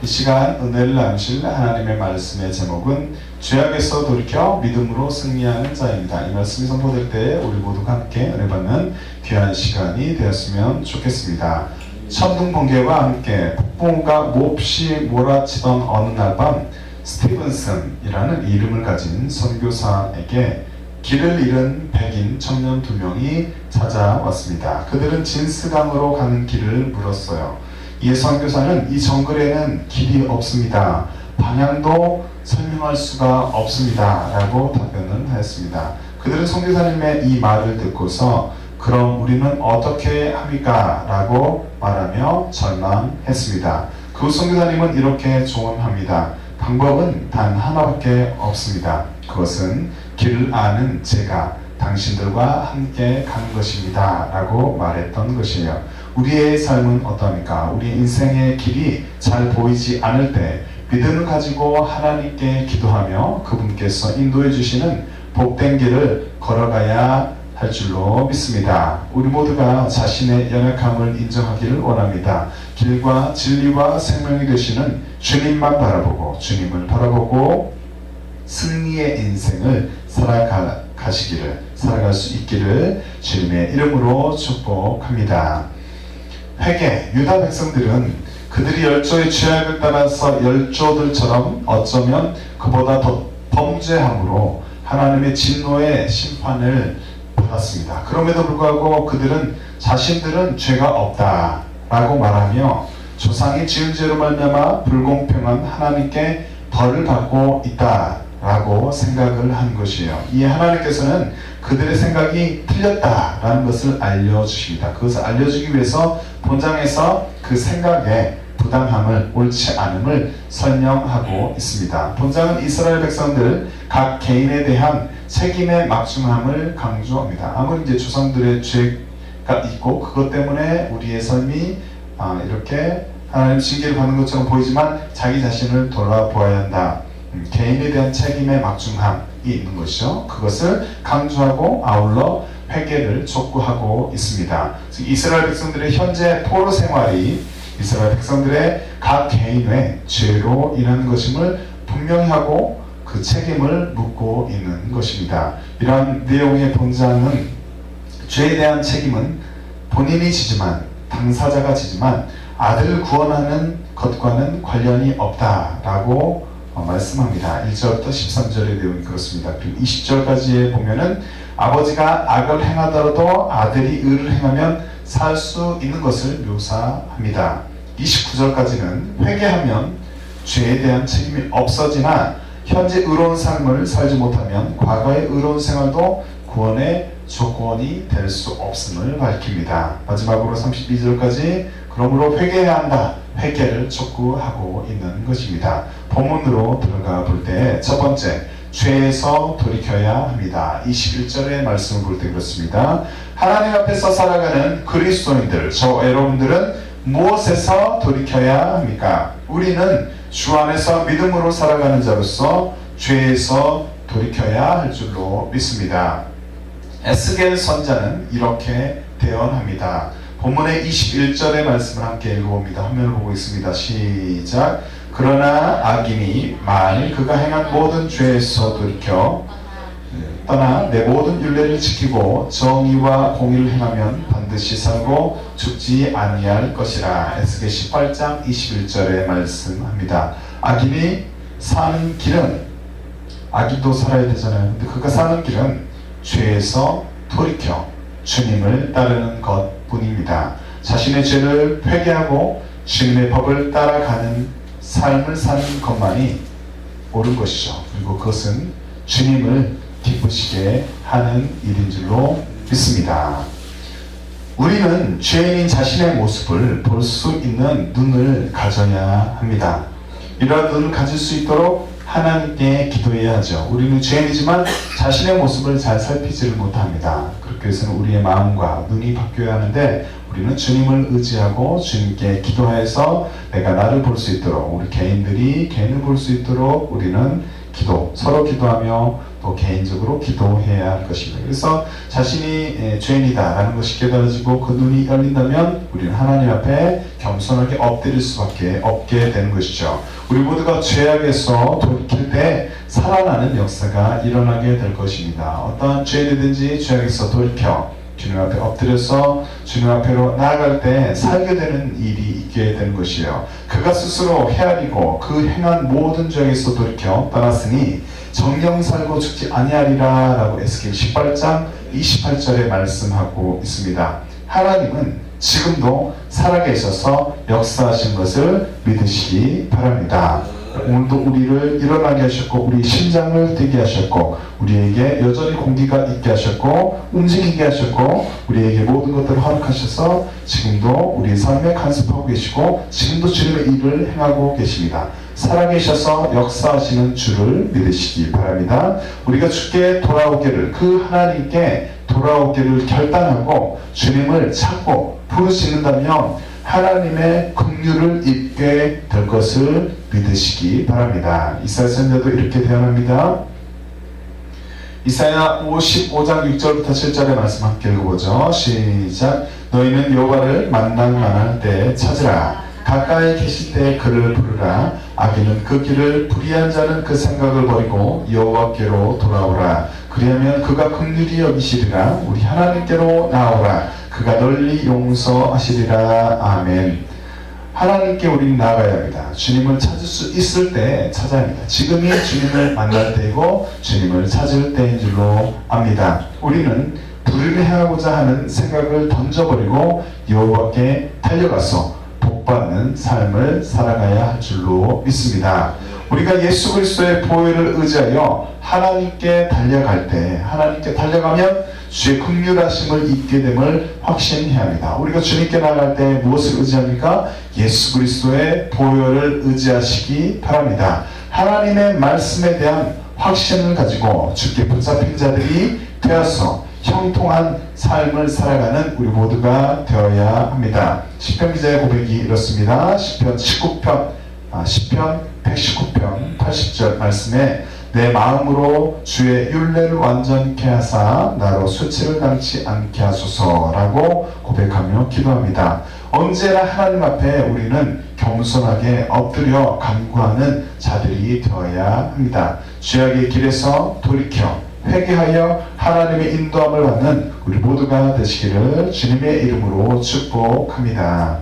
이 시간 은혜를 나누실 하나님의 말씀의 제목은 죄악에서 돌이켜 믿음으로 승리하는 자입니다. 이 말씀이 선포될 때 우리 모두가 함께 은혜 받는 귀한 시간이 되었으면 좋겠습니다. 천둥 번개와 함께 폭풍우가 몹시 몰아치던 어느 날 밤 스티븐슨이라는 이름을 가진 선교사에게 길을 잃은 백인 청년 2명이 찾아왔습니다. 그들은 진스강으로 가는 길을 물었어요. 이에 선교사는 이 정글에는 길이 없습니다. 방향도 설명할 수가 없습니다. 라고 답변을 하였습니다. 그들은 선교사님의 이 말을 듣고서 그럼 우리는 어떻게 합니까? 라고 말하며 절망했습니다. 그 선교사님은 이렇게 조언합니다. 방법은 단 하나밖에 없습니다. 그것은 길을 아는 제가 당신들과 함께 가는 것입니다. 라고 말했던 것이에요. 우리의 삶은 어떠합니까? 우리 인생의 길이 잘 보이지 않을 때 믿음을 가지고 하나님께 기도하며 그분께서 인도해 주시는 복된 길을 걸어가야 할 줄로 믿습니다. 우리 모두가 자신의 연약함을 인정하기를 원합니다. 길과 진리와 생명이 되시는 주님만 바라보고 주님을 바라보고 승리의 인생을 살아갈 수 있기를 주님의 이름으로 축복합니다. 회개, 유다 백성들은 그들이 열조의 죄악을 따라서 열조들처럼 어쩌면 그보다 더 범죄함으로 하나님의 진노의 심판을 받았습니다. 그럼에도 불구하고 그들은 자신들은 죄가 없다 라고 말하며 조상이 지은 죄로 말미암아 불공평한 하나님께 벌을 받고 있다 라고 생각을 한 것이에요. 이에 하나님께서는 그들의 생각이 틀렸다라는 것을 알려주십니다. 그것을 알려주기 위해서 본장에서 그 생각의 부당함을, 옳지 않음을 설명하고 있습니다. 본장은 이스라엘 백성들 각 개인에 대한 책임의 막중함을 강조합니다. 아무리 이제 조상들의 죄가 있고 그것 때문에 우리의 삶이 이렇게 하나님 징계를 받는 것처럼 보이지만 자기 자신을 돌아보아야 한다. 개인에 대한 책임의 막중함이 있는 것이죠. 그것을 강조하고 아울러 회개를 촉구하고 있습니다. 이스라엘 백성들의 현재 포로 생활이 이스라엘 백성들의 각 개인의 죄로 인한 것임을 분명히 하고 그 책임을 묻고 있는 것입니다. 이러한 내용의 본장은 죄에 대한 책임은 본인이 지지만 당사자가 지지만 아들을 구원하는 것과는 관련이 없다라고 말씀합니다. 1절부터 13절의 내용이 그렇습니다. 그리고 20절까지에 보면은 아버지가 악을 행하더라도 아들이 의를 행하면 살 수 있는 것을 묘사합니다. 29절까지는 회개하면 죄에 대한 책임이 없어지나 현재 의로운 삶을 살지 못하면 과거의 의로운 생활도 구원의 조건이 될 수 없음을 밝힙니다. 마지막으로 32절까지 그러므로 회개해야 한다. 회개를 촉구하고 있는 것입니다. 본문으로 들어가 볼 때 첫 번째, 죄에서 돌이켜야 합니다. 21절의 말씀을 볼 때 그렇습니다. 하나님 앞에서 살아가는 그리스도인들, 저 여러분들은 무엇에서 돌이켜야 합니까? 우리는 주 안에서 믿음으로 살아가는 자로서 죄에서 돌이켜야 할 줄로 믿습니다. 에스겔 선자는 이렇게 대언합니다. 본문의 21절의 말씀을 함께 읽어봅니다. 화면을 보고 있습니다. 시작. 그러나 악인이 만일 그가 행한 모든 죄에서 돌이켜 떠나 내 모든 율례를 지키고 정의와 공의를 행하면 반드시 살고 죽지 아니할 것이라. 에스겔 18장 21절에 말씀합니다. 악인이 사는 길은 악인도 살아야 되잖아요. 근데 그가 사는 길은 죄에서 돌이켜 주님을 따르는 것뿐입니다. 자신의 죄를 회개하고 주님의 법을 따라가는 삶을 사는 것만이 옳은 것이죠. 그리고 그것은 주님을 기쁘시게 하는 일인 줄로 믿습니다. 우리는 죄인인 자신의 모습을 볼 수 있는 눈을 가져야 합니다. 이러한 눈을 가질 수 있도록 하나님께 기도해야 하죠. 우리는 죄인이지만 자신의 모습을 잘 살피지를 못합니다. 그렇게 해서는 우리의 마음과 눈이 바뀌어야 하는데 우리는 주님을 의지하고 주님께 기도해서 내가 나를 볼 수 있도록, 우리 개인들이 개인을 볼 수 있도록 우리는 서로 기도하며 또 또 개인적으로 기도해야 할 것입니다. 그래서 자신이 죄인이다라는 것이 깨달아지고 그 눈이 열린다면 우리는 하나님 앞에 겸손하게 엎드릴 수밖에 없게 되는 것이죠. 우리 모두가 죄악에서 돌이킬 때 살아나는 역사가 일어나게 될 것입니다. 어떠한 죄인이든지 죄악에서 돌이켜 주님 앞에 엎드려서 주님 앞으로 나아갈 때 살게 되는 일이 있게 되는 것이에요. 그가 스스로 헤아리고 그 행한 모든 죄에서 돌이켜 떠났으니 정령 살고 죽지 아니하리라 라고 에스겔 18장 28절에 말씀하고 있습니다. 하나님은 지금도 살아계셔서 역사하신 것을 믿으시기 바랍니다. 오늘도 우리를 일어나게 하셨고 우리 심장을 뛰게 하셨고 우리에게 여전히 공기가 있게 하셨고 움직이게 하셨고 우리에게 모든 것들을 허락하셔서 지금도 우리 삶에 간섭하고 계시고 지금도 주님의 일을 행하고 계십니다. 살아계셔서 역사하시는 주를 믿으시기 바랍니다. 우리가 주께 돌아오기를 그 하나님께 돌아오기를 결단하고 주님을 찾고 부르시는다면 하나님의 긍휼을 입게 될 것을 믿으시기 바랍니다. 이사야 선지자도 이렇게 대언합니다. 이사야 55장 6절부터 7절의 말씀 함께 읽어보죠. 시작. 너희는 여호와를 만날 때 찾으라. 가까이 계실 때 그를 부르라. 악인은 그 길을 불의한 자는 그 생각을 버리고 여호와께로 돌아오라. 그리하면 그가 긍휼히 여기시리라. 우리 하나님께로 나오라. 그가 널리 용서하시리라. 아멘. 하나님께 우리는 나아가야 합니다. 주님을 찾을 수 있을 때 찾아야 합니다. 지금이 주님을 만날 때이고 주님을 찾을 때인 줄로 압니다. 우리는 불의를 행하고자 하는 생각을 던져버리고 여호와께 달려가서 복받는 삶을 살아가야 할 줄로 믿습니다. 우리가 예수 그리스도의 보혈을 의지하여 하나님께 달려갈 때 하나님께 달려가면 주의 긍휼하심을 입게 됨을 확신해야 합니다. 우리가 주님께 나아갈 때 무엇을 의지합니까? 예수 그리스도의 보혈을 의지하시기 바랍니다. 하나님의 말씀에 대한 확신을 가지고 주께 붙잡힌 자들이 되어서 형통한 삶을 살아가는 우리 모두가 되어야 합니다. 시편 기자의 고백이 이렇습니다. 시편 119편 80절 말씀에 내 마음으로 주의 율례를 완전케 하사 나로 수치를 당치 않게 하소서라고 고백하며 기도합니다. 언제나 하나님 앞에 우리는 겸손하게 엎드려 간구하는 자들이 되어야 합니다. 죄악의 길에서 돌이켜 회개하여 하나님의 인도함을 받는 우리 모두가 되시기를 주님의 이름으로 축복합니다.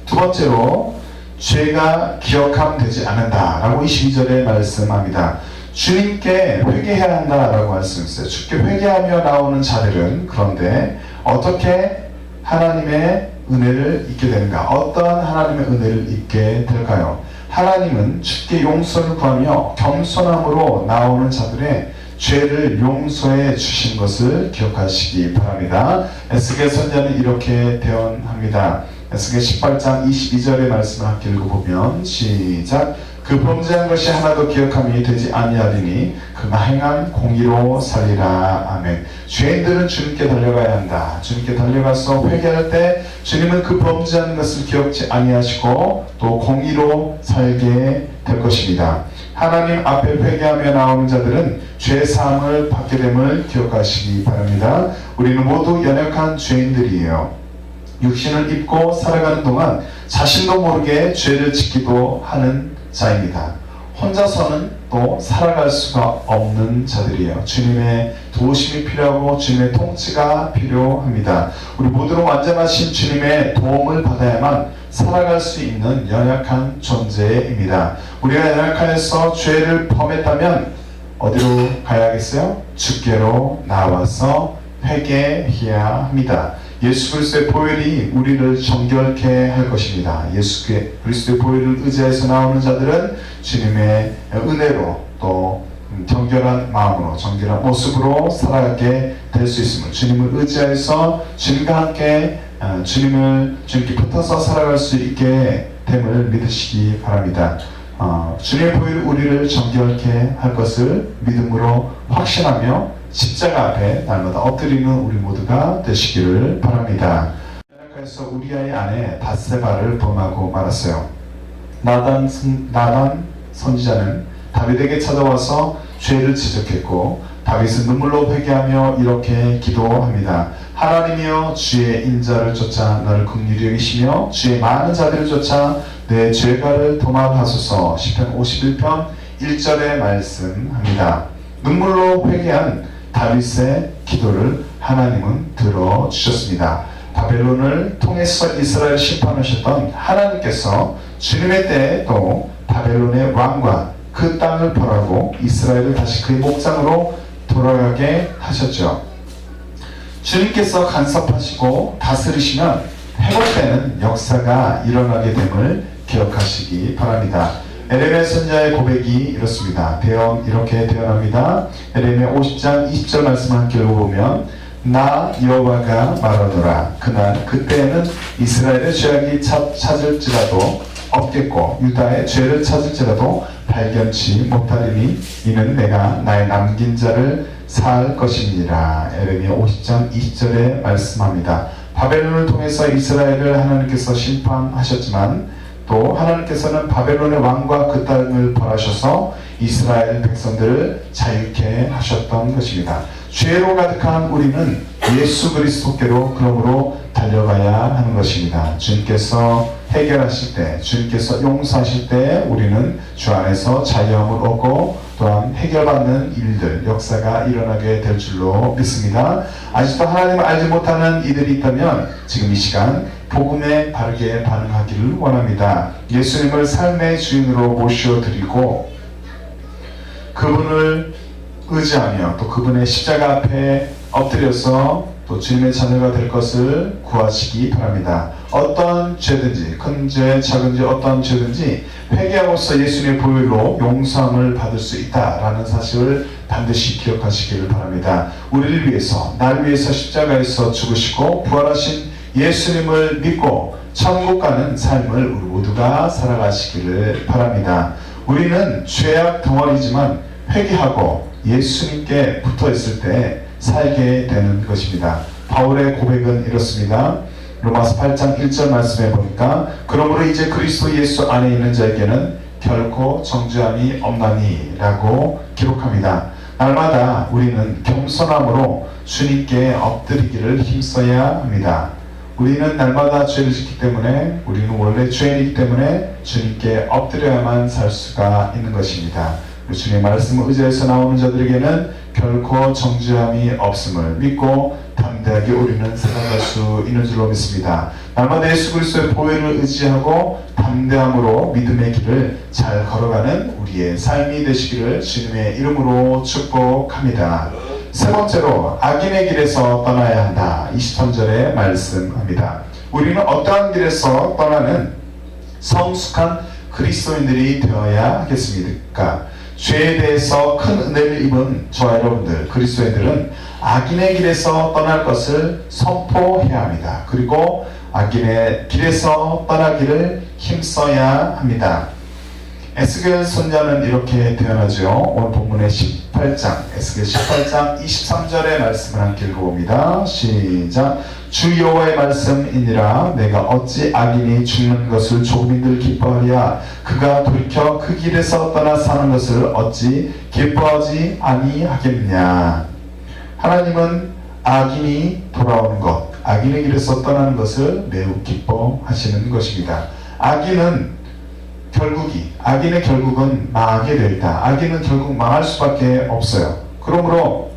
두 번째로 죄가 기억함 되지 않는다 라고 22절에 말씀합니다. 주님께 회개해야 한다 라고 말씀했어요. 주께 회개하며 나오는 자들은 그런데 어떻게 하나님의 은혜를 입게 되는가? 어떠한 하나님의 은혜를 입게 될까요? 하나님은 주께 용서를 구하며 겸손함으로 나오는 자들의 죄를 용서해 주신 것을 기억하시기 바랍니다. 에스겔 선지자는 이렇게 대언합니다. 에스겔 18장 22절의 말씀을 함께 읽어보면 시작. 그 범죄한 것이 하나도 기억함이 되지 아니하리니 그가 행한 공의로 살리라. 아멘. 죄인들은 주님께 달려가야 한다. 주님께 달려가서 회개할 때 주님은 그 범죄한 것을 기억지 아니하시고 또 공의로 살게 될 것입니다. 하나님 앞에 회개하며 나오는 자들은 죄사함을 받게 됨을 기억하시기 바랍니다. 우리는 모두 연약한 죄인들이에요. 육신을 입고 살아가는 동안 자신도 모르게 죄를 짓기도 하는 자입니다. 혼자서는 또 살아갈 수가 없는 자들이에요. 주님의 도우심이 필요하고 주님의 통치가 필요합니다. 우리 모두는 완전하신 주님의 도움을 받아야만 살아갈 수 있는 연약한 존재입니다. 우리가 연약하여서 죄를 범했다면 어디로 가야겠어요? 주께로 나와서 회개해야 합니다. 예수 그리스도의 보혈이 우리를 정결케 할 것입니다. 예수 그리스도의 보혈을 의지해서 나오는 자들은 주님의 은혜로 또 정결한 마음으로 정결한 모습으로 살아가게 될 수 있음을 주님을 의지해서 주님과 함께 주님께 붙어서 살아갈 수 있게 됨을 믿으시기 바랍니다. 주님의 보혈이 우리를 정결케 할 것을 믿음으로 확신하며 십자가 앞에 날마다 엎드리는 우리 모두가 되시기를 바랍니다. 연약해서 우리아의 아내 밧세바를 범하고 말았어요. 나단 선지자는 다윗에게 찾아와서 죄를 지적했고 다윗은 눈물로 회개하며 이렇게 기도합니다. 하나님이여 주의 인자를 쫓아 너를 긍휼히 여기시며 주의 많은 자들을 쫓아 내 죄가를 도말하소서. 시편 51편 1절에 말씀합니다. 눈물로 회개한 다윗의 기도를 하나님은 들어주셨습니다. 바벨론을 통해서 이스라엘 심판하셨던 하나님께서 주님의 때에 또 바벨론의 왕과 그 땅을 벌하고 이스라엘을 다시 그의 목장으로 돌아가게 하셨죠. 주님께서 간섭하시고 다스리시면 회복되는 역사가 일어나게 됨을 기억하시기 바랍니다. 에레미야 선지자의 고백이 이렇습니다. 이렇게 대언합니다. 에레미야 50장 20절 말씀을 함께 읽어보면 나 여호와가 말하노라. 그때에는 이스라엘의 죄악이 찾을지라도 없겠고 유다의 죄를 찾을지라도 발견치 못하리니 이는 내가 나의 남긴 자를 살 것입니다. 에레미야 50장 20절에 말씀합니다. 바벨론을 통해서 이스라엘을 하나님께서 심판하셨지만 또 하나님께서는 바벨론의 왕과 그 땅을 벌하셔서 이스라엘 백성들을 자유케 하셨던 것입니다. 죄로 가득한 우리는 예수 그리스도께로 그러므로 달려가야 하는 것입니다. 주님께서 해결하실 때, 주님께서 용서하실 때 우리는 주 안에서 자유함을 얻고 또한 해결받는 일들, 역사가 일어나게 될 줄로 믿습니다. 아직도 하나님을 알지 못하는 이들이 있다면 지금 이 시간 복음에 바르게 반응하기를 원합니다. 예수님을 삶의 주인으로 모셔드리고 그분을 의지하며 또 그분의 십자가 앞에 엎드려서 또 주님의 자녀가 될 것을 구하시기 바랍니다. 어떤 죄든지 큰 죄, 작은 죄, 어떤 죄든지 회개함으로써 예수님의 보혈로 용서함을 받을 수 있다라는 사실을 반드시 기억하시기를 바랍니다. 우리를 위해서, 나를 위해서 십자가에서 죽으시고 부활하신 예수님을 믿고 천국 가는 삶을 우리 모두가 살아가시기를 바랍니다. 우리는 죄악 덩어리지만 회개하고 예수님께 붙어 있을 때 살게 되는 것입니다. 바울의 고백은 이렇습니다. 로마서 8장 1절 말씀해 보니까 그러므로 이제 그리스도 예수 안에 있는 자에게는 결코 정죄함이 없나니 라고 기록합니다. 날마다 우리는 겸손함으로 주님께 엎드리기를 힘써야 합니다. 우리는 날마다 죄를 짓기 때문에 우리는 원래 죄인이기 때문에 주님께 엎드려야만 살 수가 있는 것입니다. 주님의 말씀을 의지해서 나오는 자들에게는 결코 정죄함이 없음을 믿고 담대하게 우리는 살아갈 수 있는 줄로 믿습니다. 날마다 예수 그리스도의 보혈을 의지하고 담대함으로 믿음의 길을 잘 걸어가는 우리의 삶이 되시기를 주님의 이름으로 축복합니다. 세 번째로 악인의 길에서 떠나야 한다. 23절에 말씀합니다. 우리는 어떠한 길에서 떠나는 성숙한 그리스도인들이 되어야 하겠습니까? 죄에 대해서 큰 은혜를 입은 저와 여러분들 그리스도인들은 악인의 길에서 떠날 것을 선포해야 합니다. 그리고 악인의 길에서 떠나기를 힘써야 합니다. 에스겔 선지자는 이렇게 대언하죠. 오늘 본문의 18장 에스겔 18장 23절의 말씀을 함께 읽어봅니다. 시작. 주 여호와의 말씀이니라. 내가 어찌 악인이 죽는 것을 조금인들 기뻐하랴. 그가 돌이켜 그 길에서 떠나 사는 것을 어찌 기뻐하지 아니하겠냐. 하나님은 악인이 돌아오는 것, 악인의 길에서 떠나는 것을 매우 기뻐하시는 것입니다. 악인의 결국은 망하게 되어 있다. 악인은 결국 망할 수밖에 없어요. 그러므로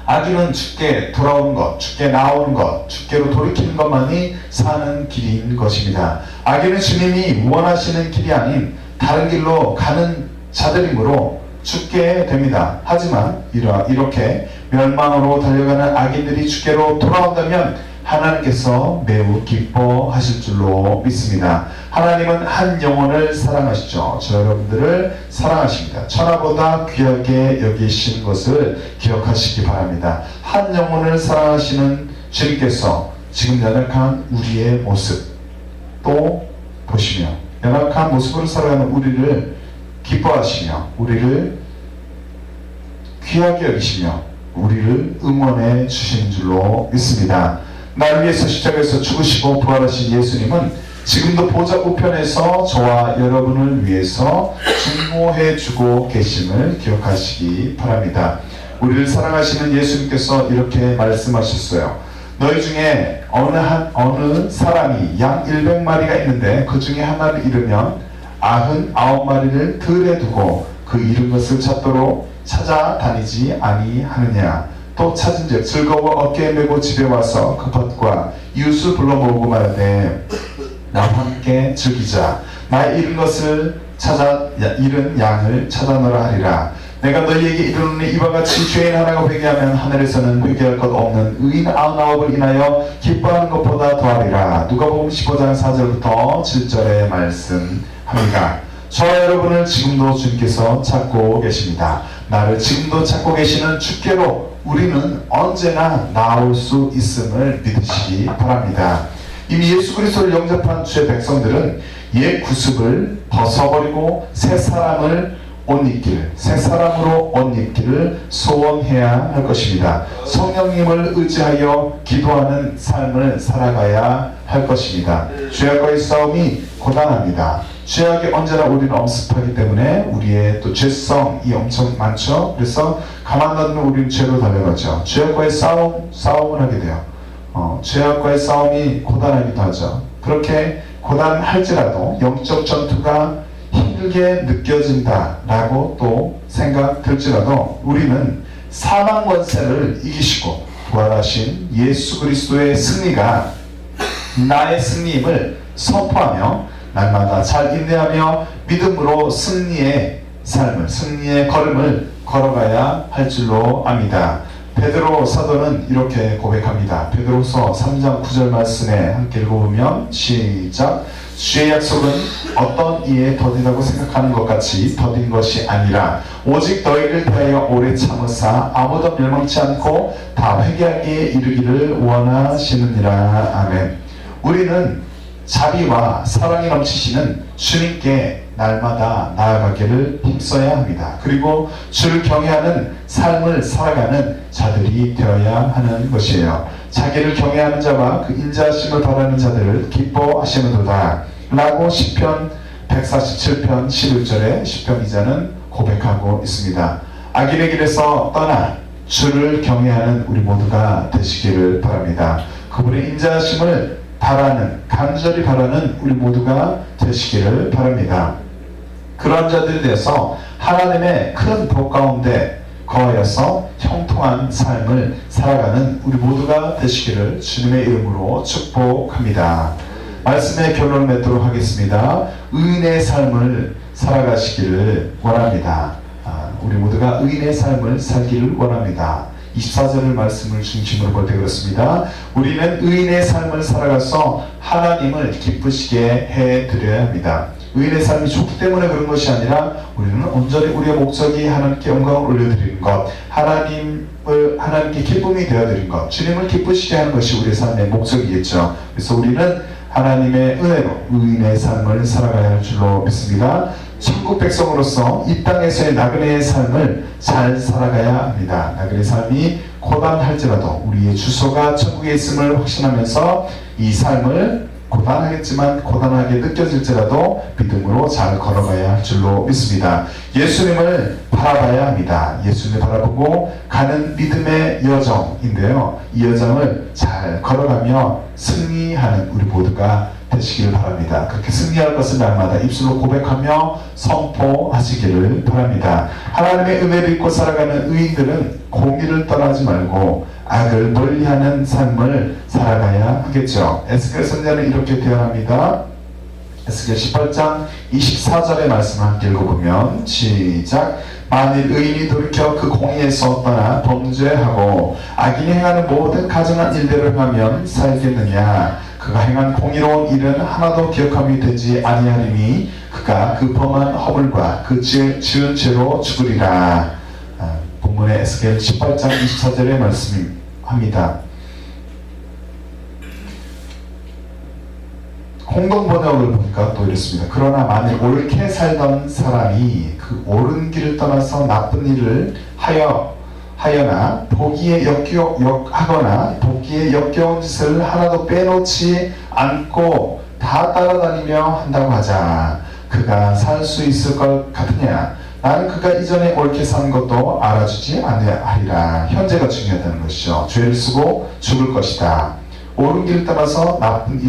악인은 죽게 돌아오는 것, 죽게 나오는 것, 죽게로 돌이키는 것만이 사는 길인 것입니다. 악인은 주님이 원하시는 길이 아닌 다른 길로 가는 자들이므로 죽게 됩니다. 하지만 이렇게 멸망으로 달려가는 악인들이 죽게로 돌아온다면 하나님께서 매우 기뻐하실 줄로 믿습니다. 하나님은 한 영혼을 사랑하시죠. 저 여러분들을 사랑하십니다. 천하보다 귀하게 여기신 것을 기억하시기 바랍니다. 한 영혼을 사랑하시는 주님께서 지금 연약한 우리의 모습 또 보시며 연약한 모습으로 살아가는 우리를 기뻐하시며 우리를 귀하게 여기시며 우리를 응원해 주시는 줄로 믿습니다. 나를 위해서 십자가에서 죽으시고 부활하신 예수님은 지금도 보좌 우편에서 저와 여러분을 위해서 중보해주고 계심을 기억하시기 바랍니다. 우리를 사랑하시는 예수님께서 이렇게 말씀하셨어요. 너희 중에 어느 사람이 양 100마리가 있는데 그 중에 하나를 잃으면 99마리를 들에 두고 그 잃은 것을 찾도록 찾아다니지 아니하느냐. 또 찾은즉 즐거워 어깨에 메고 집에 와서 그 벗과 이웃을 불러 모으고 말하되 나와 함께 즐기자. 나의 잃은 양을 찾아내라 하리라. 내가 너희에게 이르노니 이와 같이 죄인 하나가 회개하면 하늘에서는 회개할 것 없는 의인 99을 인하여 기뻐하는 것보다 더하리라. 누가복음 15장 4절부터 7절의 말씀합니다. 저와 여러분을 지금도 주님께서 찾고 계십니다. 나를 지금도 찾고 계시는 주께로 우리는 언제나 나올 수 있음을 믿으시기 바랍니다. 이미 예수 그리스도를 영접한 주의 백성들은 옛 구습을 벗어버리고 새 사람으로 옷 입기를 소원해야 할 것입니다. 성령님을 의지하여 기도하는 삶을 살아가야 할 것입니다. 죄악과의 싸움이 고단합니다. 죄악에 언제나 우리는 엄습하기 때문에 우리의 또 죄성이 엄청 많죠. 그래서 가만 놔두면 우리는 죄로 달려가죠. 죄악과의 싸움을 하게 돼요. 죄악과의 싸움이 고단하기도 하죠. 그렇게 고단할지라도 영적 전투가 힘들게 느껴진다라고 또 생각될지라도 우리는 사망 권세를 이기시고 부활하신 예수 그리스도의 승리가 나의 승리임을 선포하며 날마다 잘 인내하며 믿음으로 승리의 걸음을 걸어가야 할 줄로 압니다. 베드로 사도는 이렇게 고백합니다. 베드로서 3장 9절 말씀에 함께 읽어보면 시작. 주의 약속은 어떤 이에 더디다고 생각하는 것 같이 더딘 것이 아니라 오직 너희를 대하여 오래 참으사 아무도 멸망치 않고 다 회개하기에 이르기를 원하시느니라. 아멘. 우리는 자비와 사랑이 넘치시는 주님께 날마다 나아가기를 힘써야 합니다. 그리고 주를 경외하는 삶을 살아가는 자들이 되어야 하는 것이에요. 자기를 경외하는 자와 그 인자하심을 바라는 자들을 기뻐하시는도다 라고 시편 147편 11절에 시편 기자는 고백하고 있습니다. 악인의 길에서 떠나 주를 경외하는 우리 모두가 되시기를 바랍니다. 그분의 인자하심을 간절히 바라는 우리 모두가 되시기를 바랍니다. 그런 자들에 대해서 하나님의 큰 복 가운데 거하여서 형통한 삶을 살아가는 우리 모두가 되시기를 주님의 이름으로 축복합니다. 말씀의 결론을 맺도록 하겠습니다. 의인의 삶을 살아가시기를 원합니다. 우리 모두가 의인의 삶을 살기를 원합니다. 24절의 말씀을 중심으로 볼 때 그렇습니다. 우리는 의인의 삶을 살아가서 하나님을 기쁘시게 해드려야 합니다. 의인의 삶이 좋기 때문에 그런 것이 아니라 우리는 온전히 우리의 목적이 하나님께 영광을 올려드리는 것, 하나님께 기쁨이 되어드리는 것, 주님을 기쁘시게 하는 것이 우리의 삶의 목적이겠죠. 그래서 우리는 하나님의 은혜로 의인의 삶을 살아가야 할 줄로 믿습니다. 천국 백성으로서 이 땅에서의 나그네의 삶을 잘 살아가야 합니다. 나그네의 삶이 고단할지라도 우리의 주소가 천국에 있음을 확신하면서 이 삶을 고단하겠지만 고단하게 느껴질지라도 믿음으로 잘 걸어가야 할 줄로 믿습니다. 예수님을 바라봐야 합니다. 예수님을 바라보고 가는 믿음의 여정인데요. 이 여정을 잘 걸어가며 승리하는 우리 모두가 되시기를 바랍니다. 그렇게 승리할 것을 날마다 입술로 고백하며 선포하시기를 바랍니다. 하나님의 은혜를 입고 살아가는 의인들은 공의를 떠나지 말고 악을 멀리하는 삶을 살아가야 하겠죠. 에스겔 선지자는 이렇게 표현합니다. 에스겔 18장 24절의 말씀을 함께 읽어보면 시작. 만일 의인이 돌이켜 그 공의에서 떠나 범죄하고 악인이 행하는 모든 가증한 일대로 행하면 살겠느냐. 그가 행한 공의로운 일은 하나도 기억함이 되지 아니하리니 그가 그 범한 허물과 그 지은 죄로 죽으리라. 본문의 에스겔 18장 24절의 말씀입니다. 공동 번역을 보니까 또 이렇습니다. 그러나 만일 옳게 살던 사람이 그 옳은 길을 떠나서 나쁜 일을 하여나 보기에 역겨운 짓을 하나도 빼놓지 않고 다 따라다니며 한다고 하자. 그가 살 수 있을 것 같으냐? 나는 그가 이전에 옳게 산 것도 알아주지 아니하리라. 현재가 중요하다는 것이죠. 죄를 쓰고 죽을 것이다. 옳은 길을 따라서 나쁜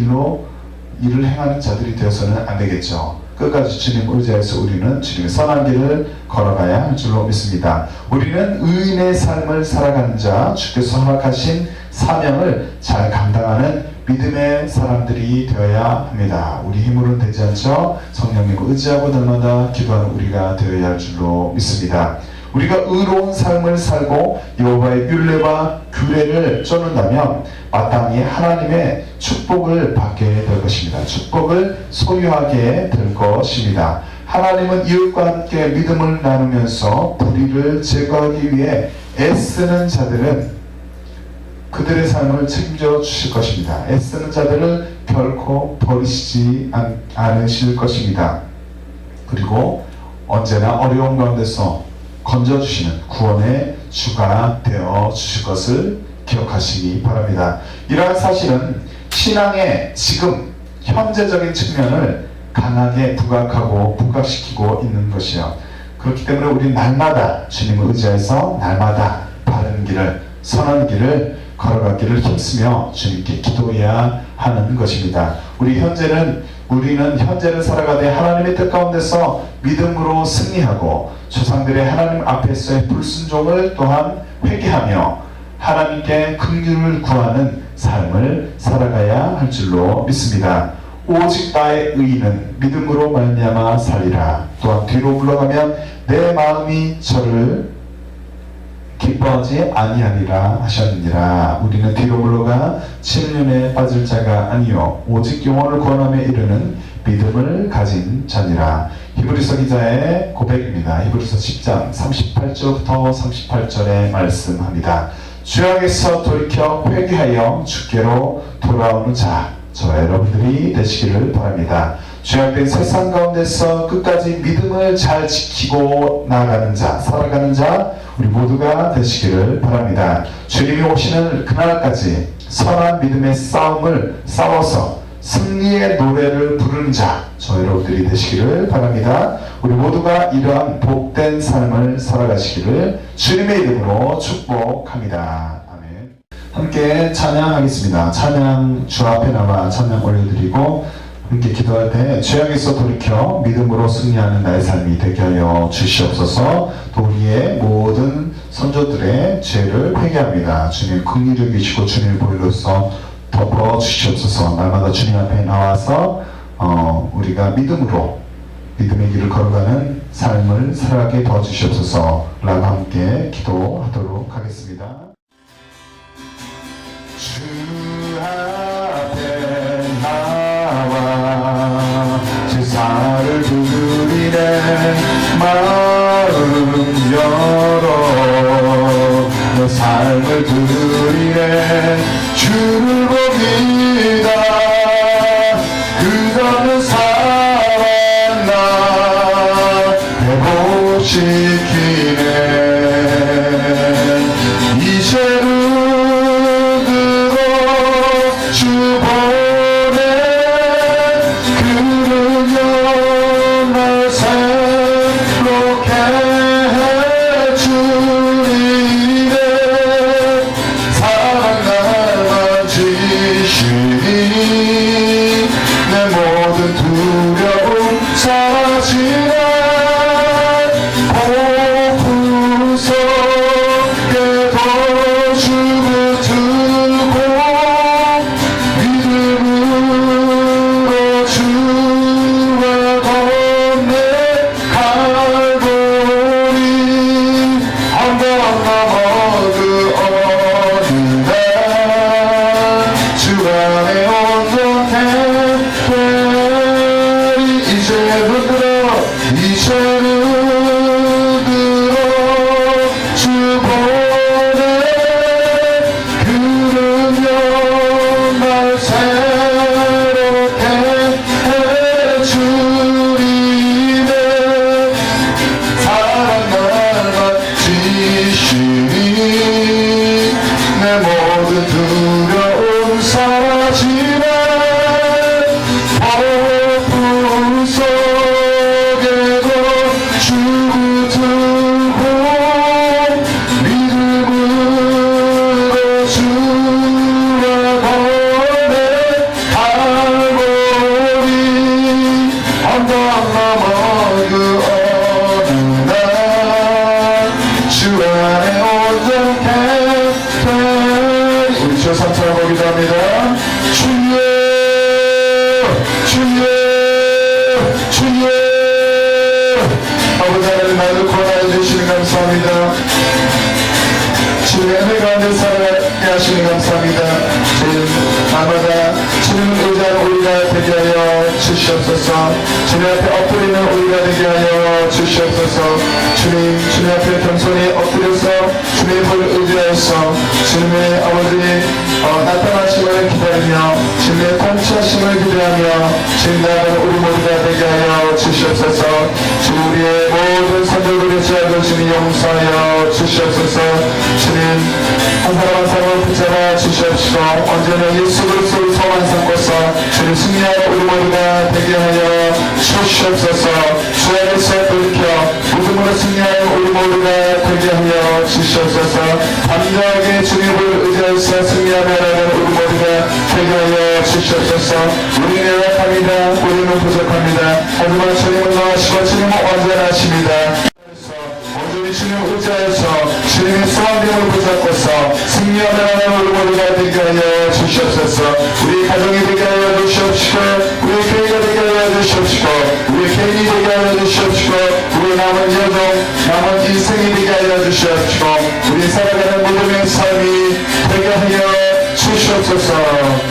일을 행하는 자들이 되어서는 안 되겠죠. 끝까지 주님 의지해서 우리는 주님의 선한 길을 걸어가야 할 줄로 믿습니다. 우리는 의인의 삶을 살아가는 자, 주께서 허락하신 사명을 잘 감당하는 믿음의 사람들이 되어야 합니다. 우리 힘으로는 되지 않죠. 성령님을 의지하고 날마다 기도하는 우리가 되어야 할 줄로 믿습니다. 우리가 의로운 삶을 살고 여호와의 율례와 규례를 쫓는다면 마땅히 하나님의 축복을 받게 될 것입니다. 축복을 소유하게 될 것입니다. 하나님은 이웃과 함께 믿음을 나누면서 불의를 제거하기 위해 애쓰는 자들은 그들의 삶을 책임져 주실 것입니다. 애쓰는 자들을 결코 버리시지 않으실 것입니다. 그리고 언제나 어려운 가운데서 건져주시는 구원의 주가 되어 주실 것을 기억하시기 바랍니다. 이러한 사실은 신앙의 지금 현재적인 측면을 강하게 부각시키고 있는 것이요. 그렇기 때문에 우리 날마다 주님을 의지해서 날마다 바른 길을, 선한 길을 걸어가기를 힘쓰며 주님께 기도해야 하는 것입니다. 우리는 현재를 살아가되 하나님의 뜻 가운데서 믿음으로 승리하고 조상들의 하나님 앞에서의 불순종을 또한 회개하며 하나님께 긍휼을 구하는 삶을 살아가야 할 줄로 믿습니다. 오직 나의 의인은 믿음으로 말미암아 살리라. 또한 뒤로 물러가면 내 마음이 저를 기뻐하지 아니하리라 하셨느니라. 우리는 뒤로 물러가 침륜에 빠질 자가 아니요 오직 영혼을 구원함에 이르는 믿음을 가진 자니라. 히브리서 기자의 고백입니다. 히브리서 10장 38절부터 38절에 말씀합니다. 죄악에서 돌이켜 회개하여 주께로 돌아오는 자, 저 여러분들이 되시기를 바랍니다. 죄악된 세상 가운데서 끝까지 믿음을 잘 지키고 나아가는 자, 살아가는 자, 우리 모두가 되시기를 바랍니다. 주님이 오시는 그날까지 선한 믿음의 싸움을 싸워서 승리의 노래를 부르는 자, 저 여러분들이 되시기를 바랍니다. 우리 모두가 이러한 복된 삶을 살아가시기를 주님의 이름으로 축복합니다. 아멘. 함께 찬양하겠습니다. 찬양 주 앞에 나와 찬양 올려드리고 함께 기도할 때 죄악에서 돌이켜 믿음으로 승리하는 나의 삶이 되게 하여 주시옵소서. 또 우리의 모든 선조들의 죄를 회개합니다. 주님 긍휼히 여기시고 주님의 보혈로서 덮어 주시옵소서. 날마다 주님 앞에 나와서 우리가 믿음의 길을 걸어가는 삶을 살아가게 도와주시옵소서 라고 함께 기도하도록 하겠습니다. 주 앞에 나와 제사를 드리네. 마음 열어 내 삶을 드리네. 주를 봅니다. 그저는 살았나 회복시키네. 이제는 들어 주 보내. 그러면 날 새롭게 해주리네. 사랑 날만 지시니 내 모든 두려움 사라지네. 폭풍 속에도 주를 두고 믿음으로 주와 걷네. 갈보리 언덕 넘어 그 어느 날 주 안에 온전해. 이제는 들어 주 보내. 그러면 날 새롭게 해주리네. 사랑 날만 지시니 온전케 우리 주 삼천하고 기도합니다. 주여 주여 주여 아버지 하나님 나를 구원하여 주시는 감사합니다. 주님의 은혜 가운데 살아가게 하시는 감사합니다. 주님 날마다 주님을 의지하는 우리가 되게 하여 주시옵소서. 주님 앞에 엎드리는 우리가 되게 하여 주시옵소서. 주님 앞에 겸손히 엎드려서 주님의 볼을 의지하여서 주님의 아버지 나타나심을 기다리며 주님의 통치하심을 기대하며 주님 나라는 우리 모두가 되게 하여 주시옵소서. 주님 우리의 모든 선조들의 죄악을 주님 용서하여 주시옵소서. 주님 한 사람 한 사람을 붙잡아 주시옵시고 언제나 예수 그리스도를 소망 삼고서 주님 승리하여 우리 모두가 되게 하여 주시옵소서. 죄악에서 돌이켜 믿음으로 승리하여 우리 모두가 되게 하여 주시옵소서. 담대하게 주님을 의지하여서 승리하며 나가는 우리 모두가 되게 하여 주시옵소서. 우리는 연약합니다. 우리는 부족합니다. 하지만 주님은 나으시고 주님은 완전하십니다. 온전히 주님을 의지하여서 주님의 소망됨을 붙잡고서 승리하며 나가는 우리 모두가 되게 하여 주시옵소서. 우리 가정이 되게 하여 주시옵시고 우리 교회가 되게 하여 주시옵시고 우리 개인이 되게 하여 주시옵시고 우리 남은 여정 남은 인생이 되게 하여 주시옵시고 우리 살아가는 모든 삶이 되게 하여 주시옵소서.